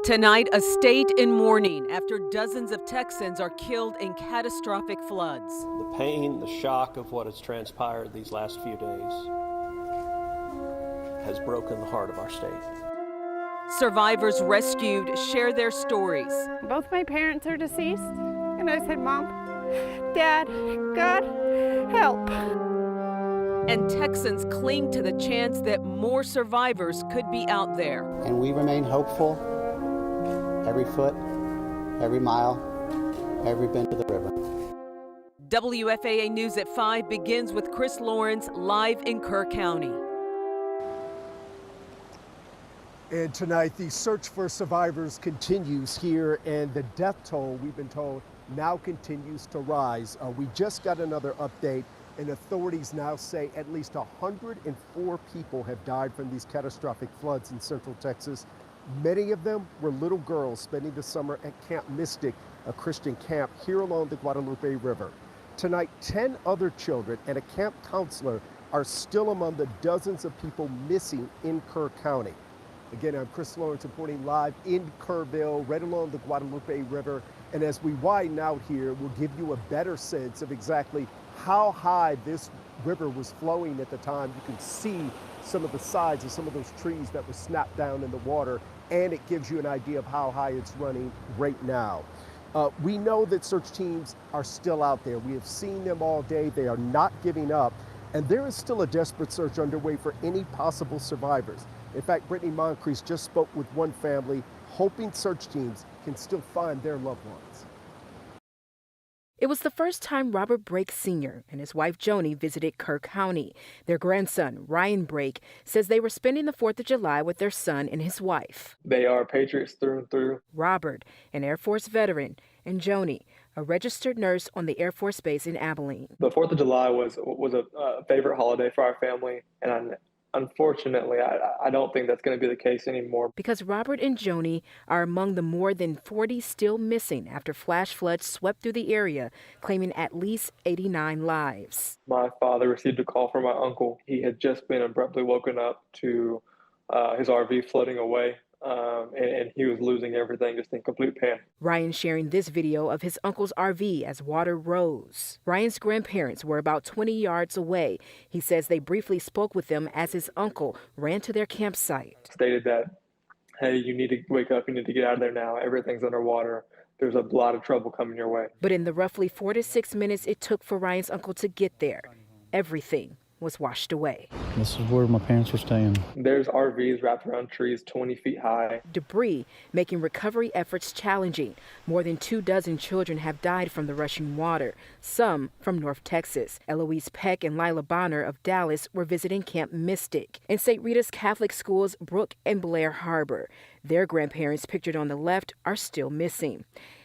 Tonight, a state in mourning after dozens of Texans are killed in catastrophic floods. The pain, the shock of what has transpired these last few days has broken the heart of our state. Survivors rescued share their stories. Both my parents are deceased, and I said, Mom, Dad, God, help. And Texans cling to the chance that more survivors could be out there. And we remain hopeful every foot, every mile, every bend of the river. WFAA News at 5 begins with Chris Lawrence live in Kerr County. And tonight, the search for survivors continues here, and the death toll, we've been told, now continues to rise. We just got another update, and authorities now say at least 104 people have died from these catastrophic floods in Central Texas. Many of them were little girls spending the summer at Camp Mystic, a Christian camp here along the Guadalupe River. Tonight, 10 other children and a camp counselor are still among the dozens of people missing in Kerr County. Again, I'm Chris Lawrence reporting live in Kerrville, right along the Guadalupe River. And as we widen out here, we'll give you a better sense of exactly how high this river was flowing at the time. You can see some of the sides of some of those trees that were snapped down in the water, and it gives you an idea of how high it's running right now. We know that search teams are still out there. We have seen them all day. They are not giving up, and there is still a desperate search underway for any possible survivors. In fact, Brittany Moncrief just spoke with one family, hoping search teams can still find their loved ones. It was the first time Robert Brake Sr. and his wife Joni visited Kerr County. Their grandson, Ryan Brake, says they were spending the 4th of July with their son and his wife. They are patriots through and through. Robert, an Air Force veteran, and Joni, a registered nurse on the Air Force Base in Abilene. The 4th of July was a favorite holiday for our family, and unfortunately, I don't think that's going to be the case anymore. Because Robert and Joni are among the more than 40 still missing after flash floods swept through the area, claiming at least 89 lives. My father received a call from my uncle. He had just been abruptly woken up to his RV floating away. And he was losing everything, just in complete panic. Ryan sharing this video of his uncle's RV as water rose. Ryan's grandparents were about 20 yards away. He says they briefly spoke with them as his uncle ran to their campsite. Stated that, hey, you need to wake up, you need to get out of there now. Everything's underwater. There's a lot of trouble coming your way. But in the roughly 4 to 6 minutes it took for Ryan's uncle to get there, everything was washed away. This is where my parents were staying. There's RVs wrapped around trees 20 feet high. Debris making recovery efforts challenging. More than 24 children have died from the rushing water, some from North Texas. Eloise Peck and Lila Bonner of Dallas were visiting Camp Mystic in St. Rita's Catholic Schools, Brook and Blair Harbor. Their grandparents, pictured on the left, are still missing.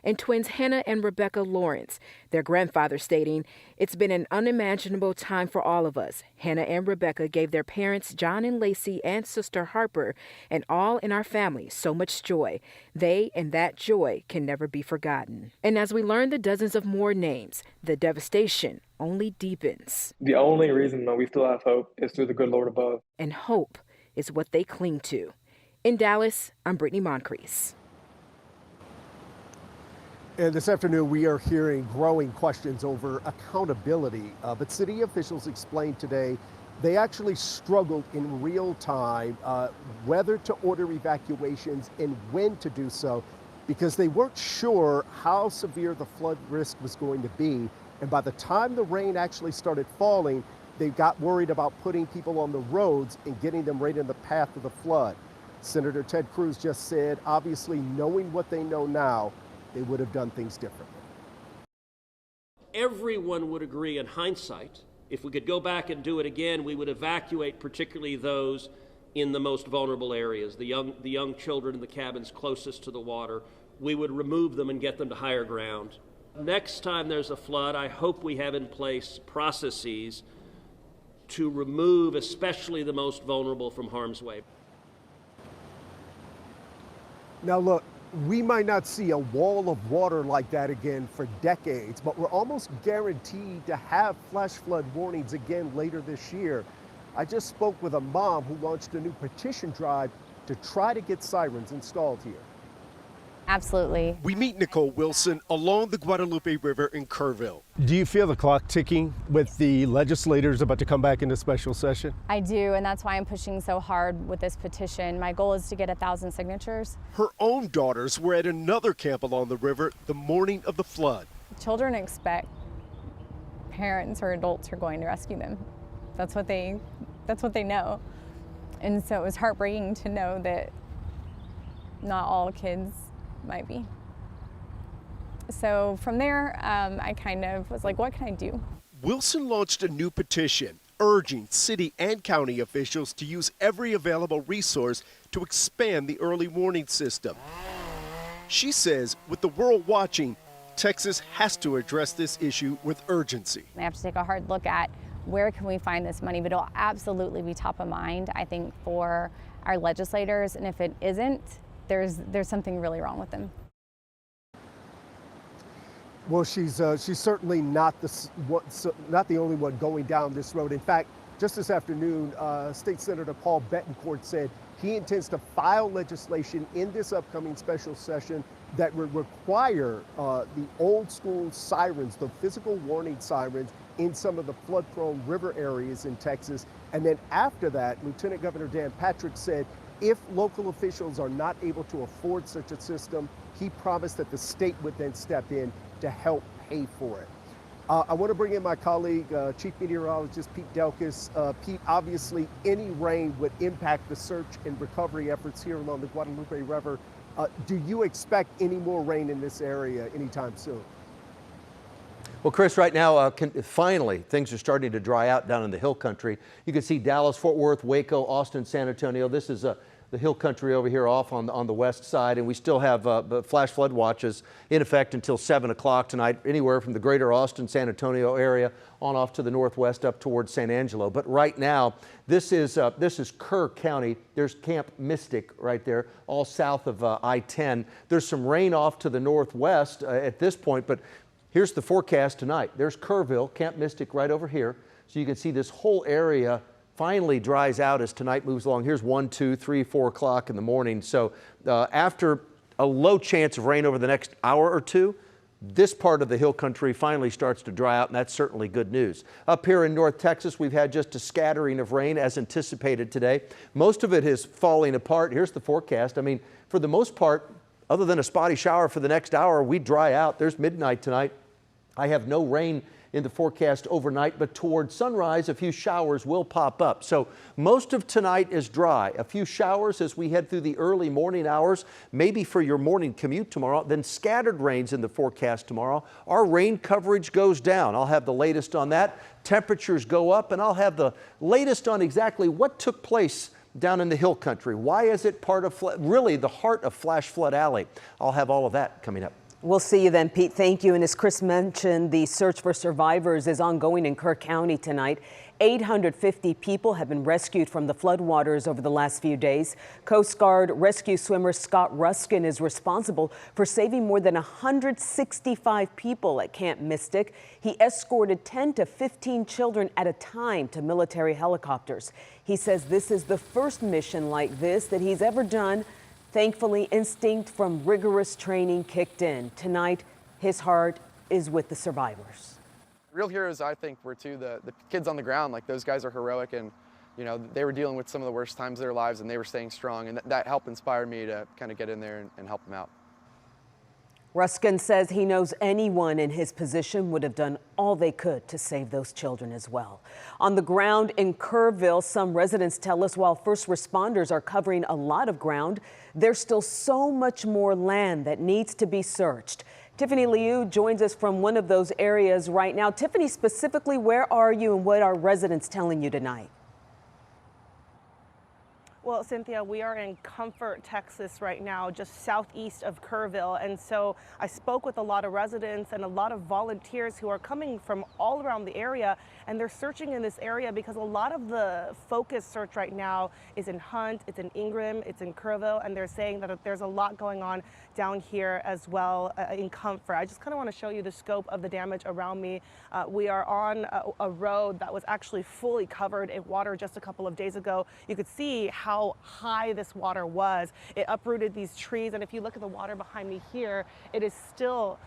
And twins Hannah and Rebecca Lawrence, their grandfather stating, "It's been an unimaginable time for all of us." Hannah and Rebecca gave their parents, John and Lacey, and sister Harper, and all in our family so much joy. They and that joy can never be forgotten. And as we learn the dozens of more names, the devastation only deepens. The only reason that we still have hope is through the good Lord above. And hope is what they cling to. In Dallas, I'm Brittany Moncrief. And this afternoon, we are hearing growing questions over accountability. But city officials explained today they actually struggled in real time whether to order evacuations and when to do so, because they weren't sure how severe the flood risk was going to be. And by the time the rain actually started falling, they got worried about putting people on the roads and getting them right in the path of the flood. Senator Ted Cruz just said, obviously, knowing what they know now, they would have done things differently. Everyone would agree in hindsight, if we could go back and do it again, we would evacuate particularly those in the most vulnerable areas, the young children in the cabins closest to the water. We would remove them and get them to higher ground. Next time there's a flood, I hope we have in place processes to remove especially the most vulnerable from harm's way. Now look, we might not see a wall of water like that again for decades, but we're almost guaranteed to have flash flood warnings again later this year. I just spoke with a mom who launched a new petition drive to try to get sirens installed here. Absolutely. We meet Nicole Wilson along the Guadalupe River in Kerrville. Do you feel the clock ticking with the legislators about to come back into special session? I do, and that's why I'm pushing so hard with this petition. My goal is to get 1,000 signatures. Her own daughters were at another camp along the river the morning of the flood. Children expect parents or adults who are going to rescue them. That's what they know. And so it was heartbreaking to know that not all kids might be. So from there, I kind of was like, what can I do? Wilson launched a new petition urging city and county officials to use every available resource to expand the early warning system. She says with the world watching, Texas has to address this issue with urgency. I have to take a hard look at where can we find this money, but it'll absolutely be top of mind, I think, for our legislators. And if it isn't, there's something really wrong with them. Well, she's certainly not the only one going down this road. In fact, just this afternoon, State Senator Paul Betancourt said he intends to file legislation in this upcoming special session that would require the old school sirens, the physical warning sirens, in some of the flood-prone river areas in Texas. And then after that, Lieutenant Governor Dan Patrick said if local officials are not able to afford such a system, he promised that the state would then step in to help pay for it. I want to bring in my colleague, Chief Meteorologist Pete Delkus. Pete, obviously any rain would impact the search and recovery efforts here along the Guadalupe River. Do you expect any more rain in this area anytime soon? Well, Chris, right now, finally, things are starting to dry out down in the hill country. You can see Dallas, Fort Worth, Waco, Austin, San Antonio. This is the hill country over here off on the west side, and we still have flash flood watches in effect until 7 o'clock tonight, anywhere from the greater Austin, San Antonio area on off to the northwest up towards San Angelo. But right now, this is Kerr County. There's Camp Mystic right there, all south of I-10. There's some rain off to the northwest at this point, but here's the forecast tonight. There's Kerrville, Camp Mystic right over here. So you can see this whole area finally dries out as tonight moves along. Here's 1, 2, 3, 4 o'clock in the morning. So after a low chance of rain over the next hour or two, this part of the hill country finally starts to dry out, and that's certainly good news. Up here in North Texas, we've had just a scattering of rain as anticipated today. Most of it is falling apart. Here's the forecast. I mean, for the most part, other than a spotty shower for the next hour, we dry out. There's midnight tonight. I have no rain in the forecast overnight, but toward sunrise, a few showers will pop up. So most of tonight is dry. A few showers as we head through the early morning hours, maybe for your morning commute tomorrow, then scattered rains in the forecast tomorrow. Our rain coverage goes down. I'll have the latest on that. Temperatures go up, and I'll have the latest on exactly what took place down in the hill country. Why is it part of, really the heart of Flash Flood Alley? I'll have all of that coming up. We'll see you then, Pete. Thank you. And as Chris mentioned, the search for survivors is ongoing in Kerr County tonight. 850 people have been rescued from the floodwaters over the last few days. Coast Guard rescue swimmer Scott Ruskin is responsible for saving more than 165 people at Camp Mystic. He escorted 10 to 15 children at a time to military helicopters. He says this is the first mission like this that he's ever done. Thankfully, instinct from rigorous training kicked in. Tonight, his heart is with the survivors. Real heroes, I think, were the kids on the ground. Like, those guys are heroic, and you know, they were dealing with some of the worst times of their lives, and they were staying strong, and that helped inspire me to kind of get in there and help them out. Ruskin says he knows anyone in his position would have done all they could to save those children as well. On the ground in Kerrville, some residents tell us while first responders are covering a lot of ground, there's still so much more land that needs to be searched. Tiffany Liu joins us from one of those areas right now. Tiffany, specifically, where are you and what are residents telling you tonight? Well, Cynthia, we are in Comfort, Texas right now, just southeast of Kerrville. And so I spoke with a lot of residents and a lot of volunteers who are coming from all around the area, and they're searching in this area because a lot of the focus search right now is in Hunt, it's in Ingram, it's in Kerrville, and they're saying that there's a lot going on down here as well in Comfort. I just kind of want to show you the scope of the damage around me. We are on a road that was actually fully covered in water just a couple of days ago. You could see how how high this water was. It uprooted these trees, and if you look at the water behind me here, there's still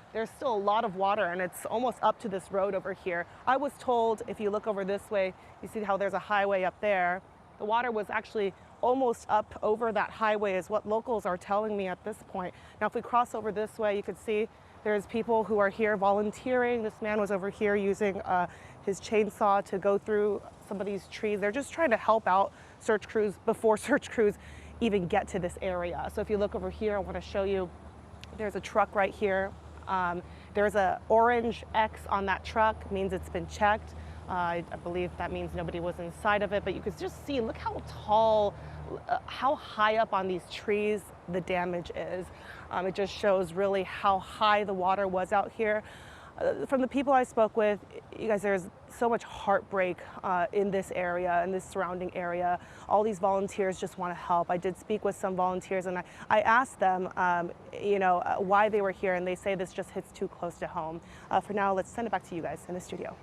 a lot of water, and it's almost up to this road over here. I was told, if you look over this way, you see how there's a highway up there. The water was actually almost up over that highway is what locals are telling me at this point. Now, if we cross over this way, you can see there's people who are here volunteering. This man was over here using his chainsaw to go through some of these trees. They're just trying to help out search crews before search crews even get to this area. So if you look over here, I want to show you, there's a truck right here. There's an orange X on that truck, means it's been checked. I believe that means nobody was inside of it, but you could just see, look how tall, how high up on these trees the damage is. It just shows really how high the water was out here. From the people I spoke with, you guys, there's so much heartbreak in this area, in this surrounding area. All these volunteers just want to help. I did speak with some volunteers, and I asked them, why they were here, and they say this just hits too close to home. For now, let's send it back to you guys in the studio.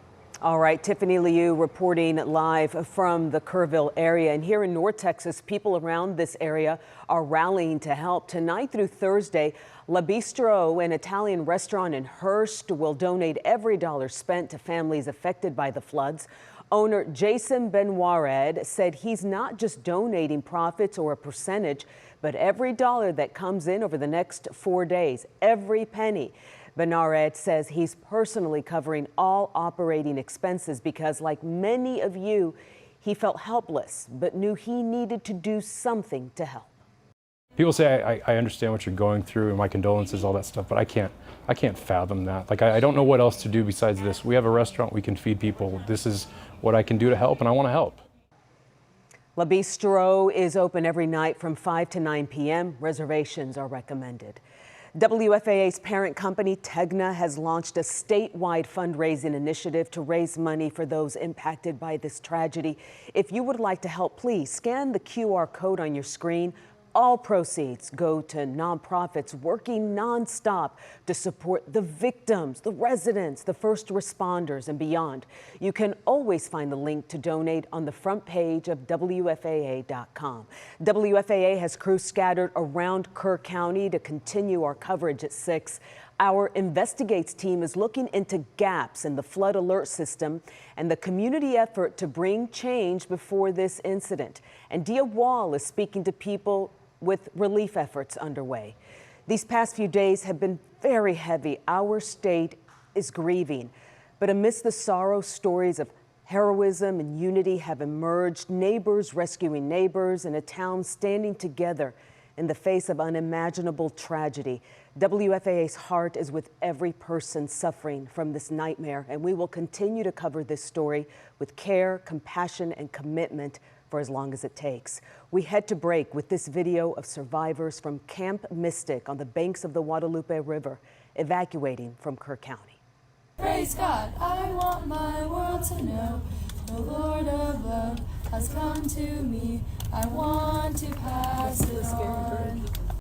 All right, Tiffany Liu reporting live from the Kerrville area. And here in North Texas, people around this area are rallying to help. Tonight through Thursday, La Bistro, an Italian restaurant in Hurst, will donate every dollar spent to families affected by the floods. Owner Jason Benwared said he's not just donating profits or a percentage, but every dollar that comes in over the next 4 days, every penny. Benwared says he's personally covering all operating expenses because, like many of you, he felt helpless but knew he needed to do something to help. People say I understand what you're going through and my condolences, all that stuff, but I can't fathom that. Like I don't know what else to do besides this. We have a restaurant, we can feed people. This is what I can do to help, and I want to help. La Bistro is open every night from 5 to 9 p.m. Reservations are recommended. WFAA's parent company, Tegna, has launched a statewide fundraising initiative to raise money for those impacted by this tragedy. If you would like to help, please scan the QR code on your screen. All proceeds go to nonprofits working nonstop to support the victims, the residents, the first responders, and beyond. You can always find the link to donate on the front page of WFAA.com. WFAA has crews scattered around Kerr County to continue our coverage at 6. Our Investigates team is looking into gaps in the flood alert system and the community effort to bring change before this incident. And Dia Wall is speaking to people with relief efforts underway. These past few days have been very heavy. Our state is grieving. But amidst the sorrow, stories of heroism and unity have emerged. Neighbors rescuing neighbors and a town standing together in the face of unimaginable tragedy. WFAA's heart is with every person suffering from this nightmare, and we will continue to cover this story with care, compassion, and commitment for as long as it takes. We head to break with this video of survivors from Camp Mystic on the banks of the Guadalupe River, evacuating from Kerr County. Praise God, I want my world to know the Lord of love has come to me. I want to pass it on.